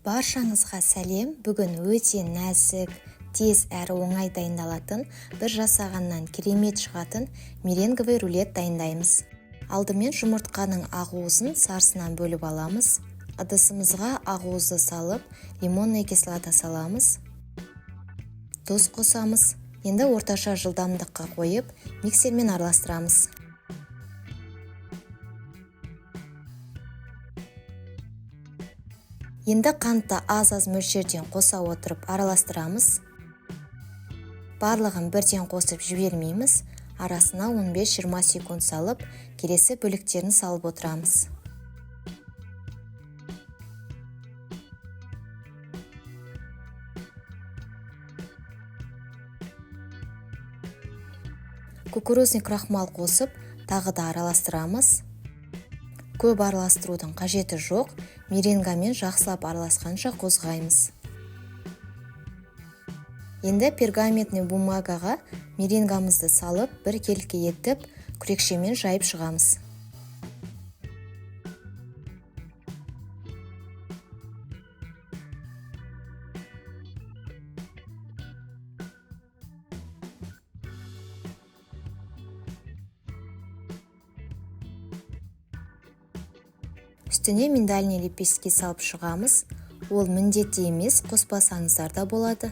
Баршаңызға сәлем. Бүгін өте нәзік, тез әрі оңай дайындалатын, бір жасағаннан керемет шығатын меренговый рулет дайындаймыз. Алдымен жұмыртқаның ақуызын сарысынан бөліп аламыз. Ыдысымызға ақуызды салып, лимонный кислота саламыз. Тұз қосамыз. Енді орташа жылдамдыққа қойып, миксермен араластырамыз. Енді қантты аз-аз мөлшерден қоса отырып араластырамыз. Барлығын бірден қосып жібермейміз. Арасына 15-20 секунд салып, келесі бөліктерін салып отырамыз. Кукурузный крахмал қосып, тағы да араластырамыз. Көп араластырудың қажеті жоқ, меренгамен жақсылап араласқанша қозғаймыз. Енді пергаментный бумагаға меренгамызды салып, бір келкі етіп, күрекшемен жайып шығамыз. Үстіне миндальный лепестки салып шығамыз. Ол міндетті емес, қоспасаңыздар да болады.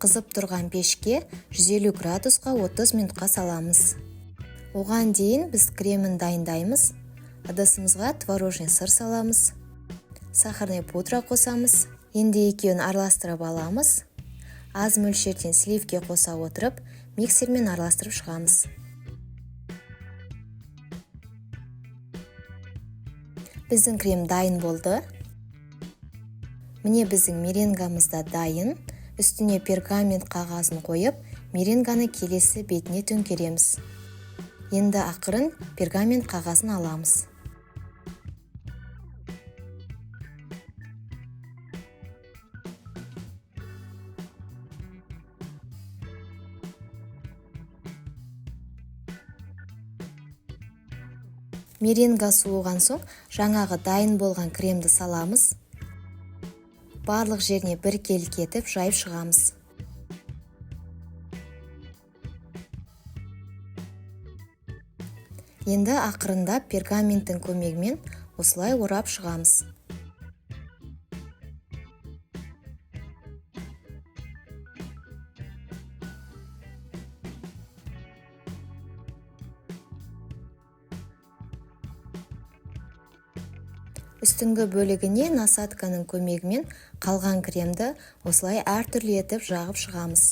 Қызып тұрған пешке 150 градусқа 30 минутқа саламыз. Оған дейін біз кремін дайындаймыз. Ыдысымызға творожный сыр саламыз. Сахарный пудра қосамыз. Енді екеуін араластырып аламыз. Аз мөлшерден сливке қоса отырып, миксермен араластырып шығамыз. Біздің крем дайын болды. Міне біздің меренгамыз да дайын. Үстіне пергамент қағазын қойып, меренганы келесі бетіне төңкереміз. Енді ақырын пергамент қағазын аламыз. Меренга суыған соң, жаңағы дайын болған кремді саламыз. Барлық жеріне бір келкі етіп жайып шығамыз. Енді ақырында пергаменттің көмегімен осылай орап шығамыз. Үстіңгі бөлігіне насадканың көмегімен қалған кремді осылай әртүрлі етіп жағып шығамыз.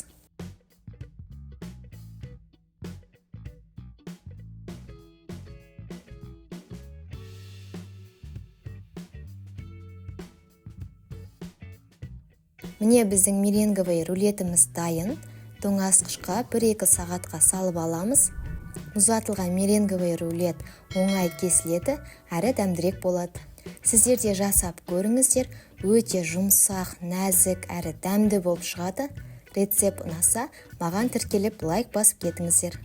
Міне біздің меренговый рулетіміз дайын. Тоңазытқышқа 1-2 сағатқа салып аламыз. Мұзатылған меренговый рулет оңай кесіледі, әрі дәмдірек болады. Сіздер де жасап көріңіздер, өте жұмсақ, нәзік, әрі дәмді болып шығады. Рецепт ұнаса, маған тіркеліп лайк басып кетіңіздер.